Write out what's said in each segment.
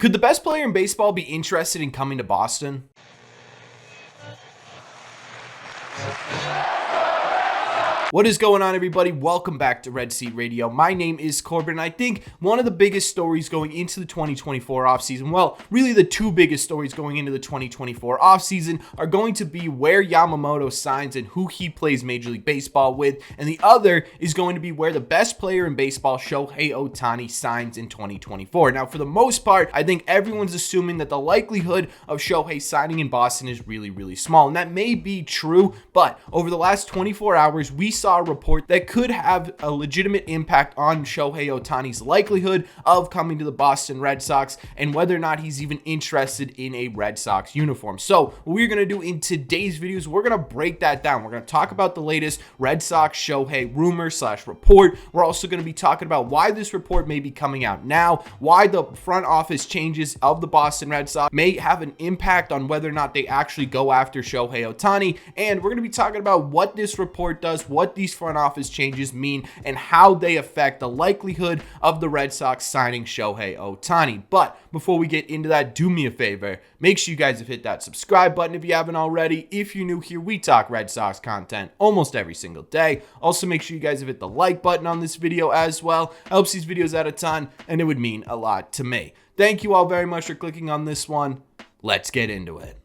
Could the best player in baseball be interested in coming to Boston? What is going on, everybody? Welcome back to Red Seat Radio. My name is Corbin, and I think one of the biggest stories going into the 2024 offseason, well, really the two biggest stories going into the 2024 offseason are going to be where Yamamoto signs and who he plays Major League Baseball with, and the other is going to be where the best player in baseball, Shohei Ohtani, signs in 2024. Now, for the most part, I think everyone's assuming that the likelihood of Shohei signing in Boston is really, really small, and that may be true, but over the last 24 hours, we saw a report that could have a legitimate impact on Shohei Ohtani's likelihood of coming to the Boston Red Sox and whether or not he's even interested in a Red Sox uniform. So what we're going to do in today's videos, we're going to break that down. We're going to talk about the latest Red Sox Shohei rumor / report. We're also going to be talking about why this report may be coming out now, why the front office changes of the Boston Red Sox may have an impact on whether or not they actually go after Shohei Ohtani, and we're going to be talking about what this report does, what these front office changes mean, and how they affect the likelihood of the Red Sox signing Shohei Ohtani. But before we get into that, do me a favor. Make sure you guys have hit that subscribe button if you haven't already. If you're new here, we talk Red Sox content almost every single day. Also, make sure you guys have hit the like button on this video as well. Helps these videos out a ton, and it would mean a lot to me. Thank you all very much for clicking on this one. Let's get into it.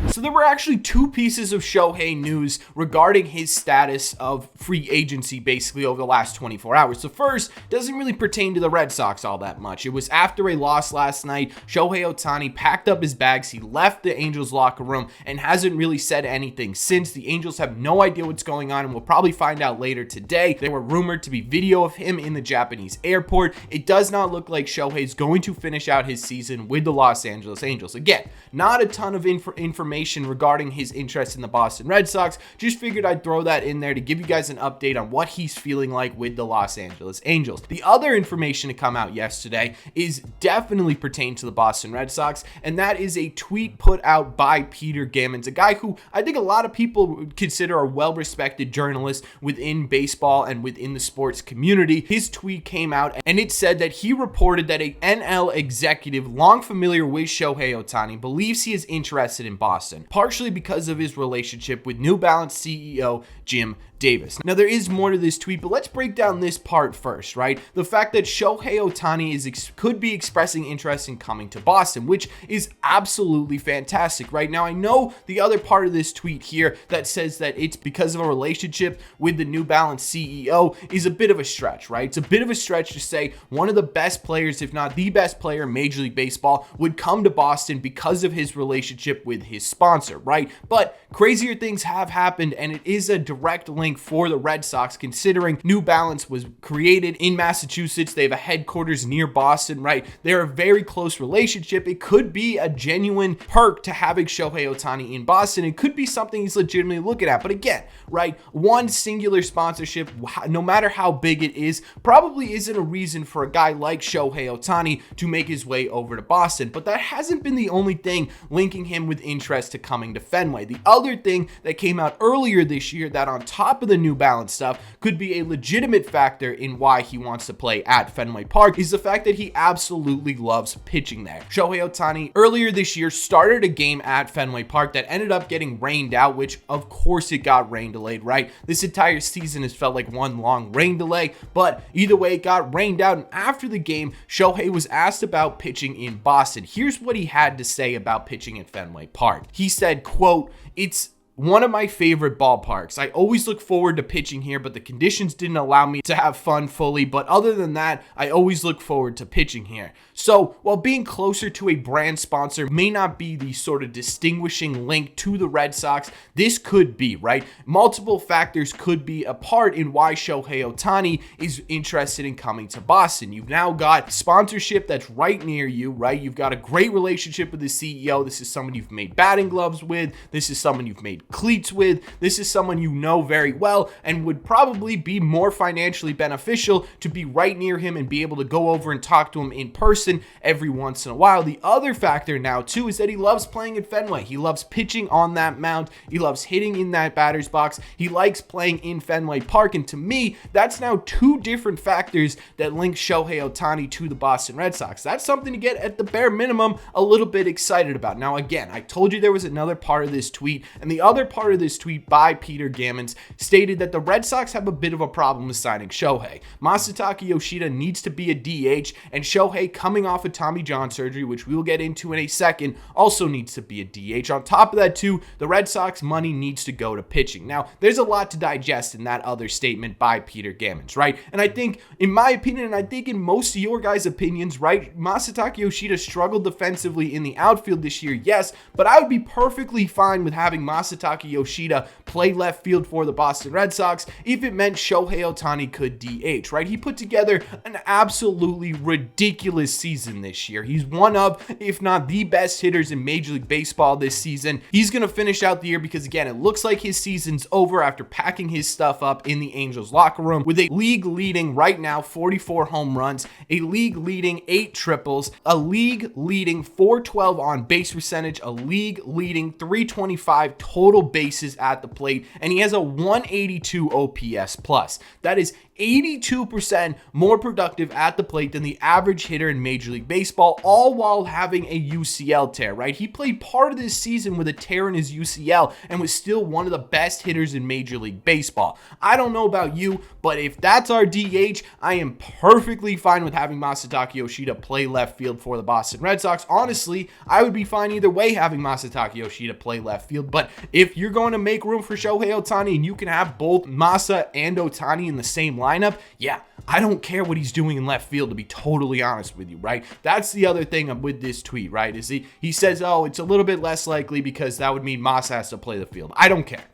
So there were actually two pieces of Shohei news regarding his status of free agency basically over the last 24 hours. The first doesn't really pertain to the Red Sox all that much. It was after a loss last night. Shohei Ohtani packed up his bags. He left the Angels locker room and hasn't really said anything since. The Angels have no idea what's going on, and we'll probably find out later today. There were rumored to be video of him in the Japanese airport. It does not look like Shohei's going to finish out his season with the Los Angeles Angels. Again, not a ton of information regarding his interest in the Boston Red Sox. Just figured I'd throw that in there to give you guys an update on what he's feeling like with the Los Angeles Angels. The other information to come out yesterday is definitely pertained to the Boston Red Sox, and that is a tweet put out by Peter Gammons, a guy who I think a lot of people would consider a well-respected journalist within baseball and within the sports community. His tweet came out, and it said that he reported that an NL executive long familiar with Shohei Ohtani believes he is interested in Boston, partially because of his relationship with New Balance CEO Jim Davis. Now, there is more to this tweet, but let's break down this part first, right? The fact that Shohei Ohtani could be expressing interest in coming to Boston, which is absolutely fantastic, right? Now, I know the other part of this tweet here that says that it's because of a relationship with the New Balance CEO is a bit of a stretch, right? It's a bit of a stretch to say one of the best players, if not the best player in Major League Baseball, would come to Boston because of his relationship with his sponsor, right? But crazier things have happened, and it is a direct link for the Red Sox, considering New Balance was created in Massachusetts. They have a headquarters near Boston, right? They're a very close relationship. It could be a genuine perk to having Shohei Ohtani in Boston. It could be something he's legitimately looking at. But again, right, one singular sponsorship, no matter how big it is, probably isn't a reason for a guy like Shohei Ohtani to make his way over to Boston. But that hasn't been the only thing linking him with interest to coming to Fenway. The other thing that came out earlier this year that on top of the New Balance stuff could be a legitimate factor in why he wants to play at Fenway Park is the fact that he absolutely loves pitching there. Shohei Ohtani earlier this year started a game at Fenway Park that ended up getting rained out, which of course it got rain delayed, right? This entire season has felt like one long rain delay, but either way it got rained out, and after the game, Shohei was asked about pitching in Boston. Here's what he had to say about pitching at Fenway Park. He said, quote, "It's one of my favorite ballparks. I always look forward to pitching here, but the conditions didn't allow me to have fun fully. But other than that, I always look forward to pitching here." So while being closer to a brand sponsor may not be the sort of distinguishing link to the Red Sox, this could be, right? Multiple factors could be a part in why Shohei Ohtani is interested in coming to Boston. You've now got sponsorship that's right near you, right? You've got a great relationship with the CEO. This is someone you've made batting gloves with. This is someone you've made cleats with. This is someone you know very well and would probably be more financially beneficial to be right near him and be able to go over and talk to him in person every once in a while. The other factor now too is that he loves playing at Fenway. He loves pitching on that mound. He loves hitting in that batter's box. He likes playing in Fenway Park. And to me, that's now two different factors that link Shohei Ohtani to the Boston Red Sox. That's something to get at the bare minimum a little bit excited about. Now, again, I told you there was another part of this tweet, and the other part of this tweet by Peter Gammons stated that the Red Sox have a bit of a problem with signing Shohei. Masataka Yoshida needs to be a DH, and Shohei, coming off of Tommy John surgery, which we will get into in a second, also needs to be a DH. On top of that, too, the Red Sox money needs to go to pitching. Now, there's a lot to digest in that other statement by Peter Gammons, right? And I think, in my opinion, and I think in most of your guys' opinions, right, Masataka Yoshida struggled defensively in the outfield this year, yes, but I would be perfectly fine with having Masataka Yoshida play left field for the Boston Red Sox if it meant Shohei Ohtani could DH, right? He put together an absolutely ridiculous season this year. He's one of, if not the best hitters in Major League Baseball this season. He's going to finish out the year because, again, it looks like his season's over after packing his stuff up in the Angels locker room with a league-leading, right now, 44 home runs, a league-leading 8 triples, a league-leading 412 on base percentage, a league-leading 325 total bases at the plate, and he has a 182 OPS plus. That is 82% more productive at the plate than the average hitter in Major League Baseball, all while having a UCL tear, right? He played part of this season with a tear in his UCL and was still one of the best hitters in Major League Baseball. I don't know about you, but if that's our DH, I am perfectly fine with having Masataka Yoshida play left field for the Boston Red Sox. Honestly, I would be fine either way having Masataka Yoshida play left field, but if you're going to make room for Shohei Ohtani and you can have both Masa and Ohtani in the same lineup, yeah, I don't care what he's doing in left field, to be totally honest with you, right? That's the other thing with this tweet, right? Is he says, oh, it's a little bit less likely because that would mean Masa has to play the field. I don't care.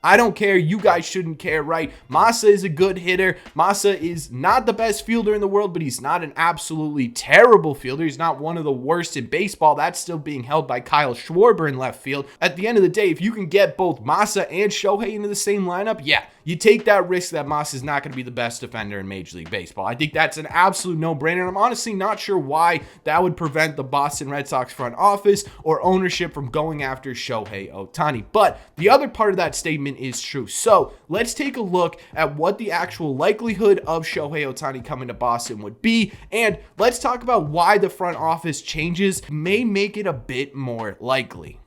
I don't care. You guys shouldn't care, right? Masa is a good hitter. Masa is not the best fielder in the world, but he's not an absolutely terrible fielder. He's not one of the worst in baseball. That's still being held by Kyle Schwarber in left field. At the end of the day, if you can get both Masa and Shohei into the same lineup, yeah, you take that risk that Masa is not going to be the best defender in Major League Baseball. I think that's an absolute no-brainer. I'm honestly not sure why that would prevent the Boston Red Sox front office or ownership from going after Shohei Ohtani. But the other part of that statement is true. So let's take a look at what the actual likelihood of Shohei Ohtani coming to Boston would be, and let's talk about why the front office changes may make it a bit more likely.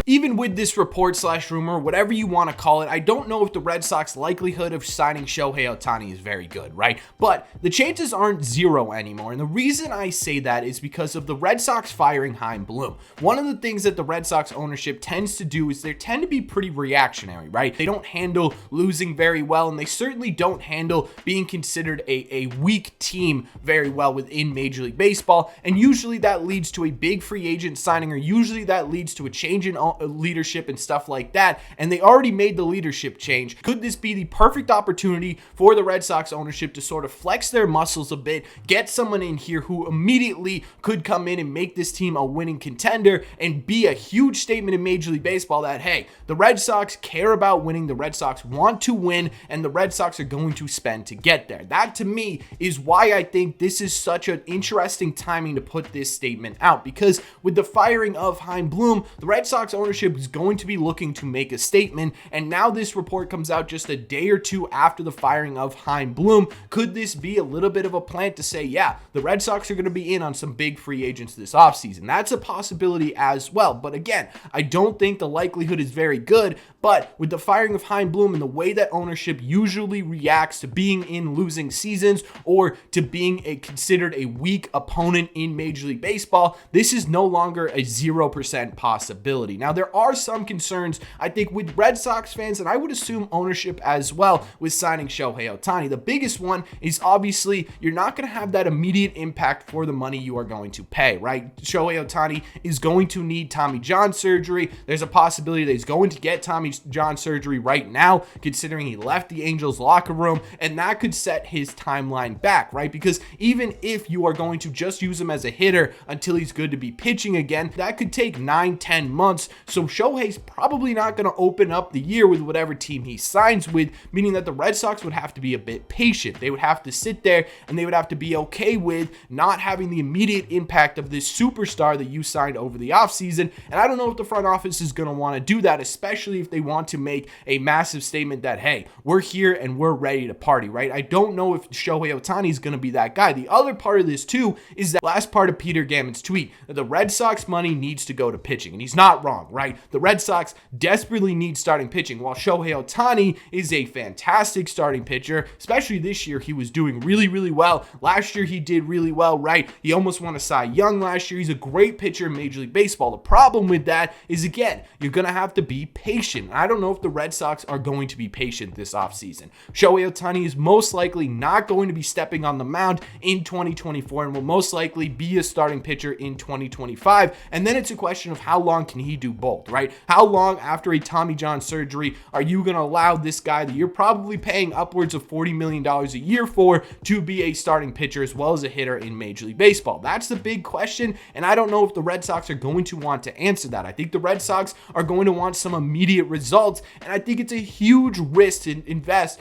Even with this report slash rumor, whatever you want to call it, I don't know if the Red Sox likelihood of signing Shohei Ohtani is very good, right? But the chances aren't zero anymore. And the reason I say that is because of the Red Sox firing Chaim Bloom. One of the things that the Red Sox ownership tends to do is they tend to be pretty reactionary, right? They don't handle losing very well, and they certainly don't handle being considered a weak team very well within Major League Baseball. And usually that leads to a big free agent signing, or usually that leads to a change in leadership and stuff like that, and they already made the leadership change. Could this be the perfect opportunity for the Red Sox ownership to sort of flex their muscles a bit, get someone in here who immediately could come in and make this team a winning contender and be a huge statement in Major League Baseball that, hey, the Red Sox care about winning, the Red Sox want to win, and the Red Sox are going to spend to get there. That, to me, is why I think this is such an interesting timing to put this statement out, because with the firing of Chaim Bloom, the Red Sox ownership is going to be looking to make a statement, and now this report comes out just a day or two after the firing of Chaim Bloom. Could this be a little bit of a plant to say, yeah, the Red Sox are going to be in on some big free agents this offseason? That's a possibility as well, but again, I don't think the likelihood is very good. But with the firing of Chaim Bloom and the way that ownership usually reacts to being in losing seasons or to being considered a weak opponent in Major League Baseball, this is no longer a 0% possibility. Now, there are some concerns, I think, with Red Sox fans, and I would assume ownership as well, with signing Shohei Ohtani. The biggest one is obviously you're not going to have that immediate impact for the money you are going to pay, right? Shohei Ohtani is going to need Tommy John surgery. There's a possibility that he's going to get Tommy John surgery right now, considering he left the Angels locker room, and that could set his timeline back, right? Because even if you are going to just use him as a hitter until he's good to be pitching again, that could take 9-10 months. So Shohei's probably not going to open up the year with whatever team he signs with, meaning that the Red Sox would have to be a bit patient. They would have to sit there and they would have to be okay with not having the immediate impact of this superstar that you signed over the offseason. And I don't know if the front office is going to want to do that, especially if they want to make a massive statement that, hey, we're here and we're ready to party, right? I don't know if Shohei Ohtani is going to be that guy. The other part of this too is that last part of Peter Gammon's tweet, that the Red Sox money needs to go to pitching. And he's not wrong, right? The Red Sox desperately need starting pitching. While Shohei Ohtani is a fantastic starting pitcher, especially this year, he was doing really, really well. Last year, he did really well, right? He almost won a Cy Young last year. He's a great pitcher in Major League Baseball. The problem with that is, again, you're going to have to be patient. I don't know if the Red Sox are going to be patient this offseason. Shohei Ohtani is most likely not going to be stepping on the mound in 2024 and will most likely be a starting pitcher in 2025. And then it's a question of how long can he do both, right? How long after a Tommy John surgery are you going to allow this guy that you're probably paying upwards of $40 million a year for to be a starting pitcher as well as a hitter in Major League Baseball? That's the big question, and I don't know if the Red Sox are going to want to answer that. I think the Red Sox are going to want some immediate results, and I think it's a huge risk to invest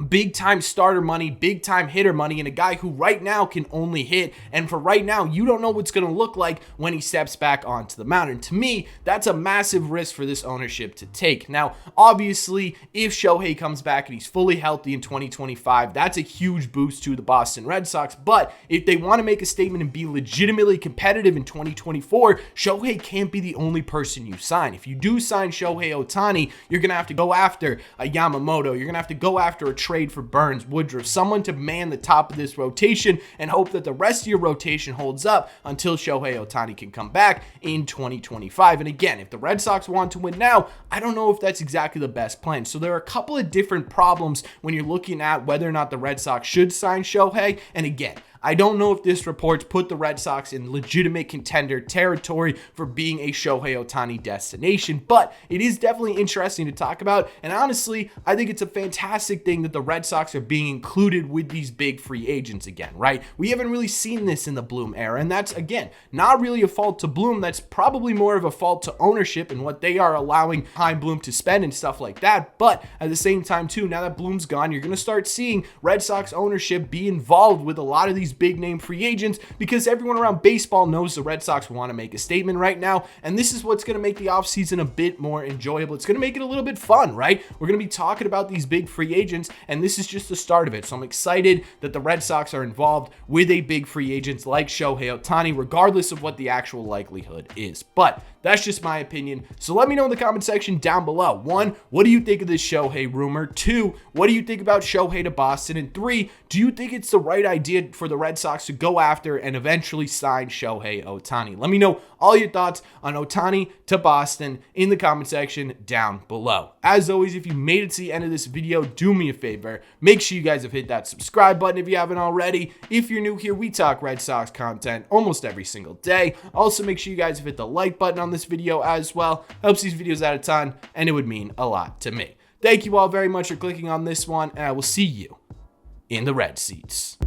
big time starter money, big time hitter money in a guy who right now can only hit. And for right now, you don't know what's going to look like when he steps back onto the mound. And to me, that's a massive risk for this ownership to take. Now, obviously, if Shohei comes back and he's fully healthy in 2025, that's a huge boost to the Boston Red Sox. But if they want to make a statement and be legitimately competitive in 2024, Shohei can't be the only person you sign. If you do sign Shohei Ohtani, you're going to have to go after a Yamamoto. You're going to have to go after a trade for Burns, Woodruff, someone to man the top of this rotation and hope that the rest of your rotation holds up until Shohei Ohtani can come back in 2025. And again, if the Red Sox want to win now, I don't know if that's exactly the best plan. So there are a couple of different problems when you're looking at whether or not the Red Sox should sign Shohei. And again, I don't know if this report's put the Red Sox in legitimate contender territory for being a Shohei Ohtani destination, but it is definitely interesting to talk about. And honestly, I think it's a fantastic thing that the Red Sox are being included with these big free agents again, right? We haven't really seen this in the Bloom era, and that's, again, not really a fault to Bloom. That's probably more of a fault to ownership and what they are allowing behind Bloom to spend and stuff like that. But at the same time, too, now that Bloom's gone, you're going to start seeing Red Sox ownership be involved with a lot of these big name free agents because everyone around baseball knows the Red Sox want to make a statement right now, and this is what's going to make the offseason a bit more enjoyable. It's going to make it a little bit fun, right? We're going to be talking about these big free agents, and this is just the start of it. So I'm excited that the Red Sox are involved with a big free agent like Shohei Ohtani, regardless of what the actual likelihood is. But that's just my opinion. So let me know in the comment section down below. 1, what do you think of this Shohei rumor? 2, what do you think about Shohei to Boston? And 3, do you think it's the right idea for the Red Sox to go after and eventually sign Shohei Ohtani? Let me know all your thoughts on Ohtani to Boston in the comment section down below. As always, if you made it to the end of this video, do me a favor. Make sure you guys have hit that subscribe button if you haven't already. If you're new here, we talk Red Sox content almost every single day. Also, make sure you guys have hit the like button on this video as well. Helps these videos out a ton, and it would mean a lot to me. Thank you all very much for clicking on this one, and I will see you in the red seats.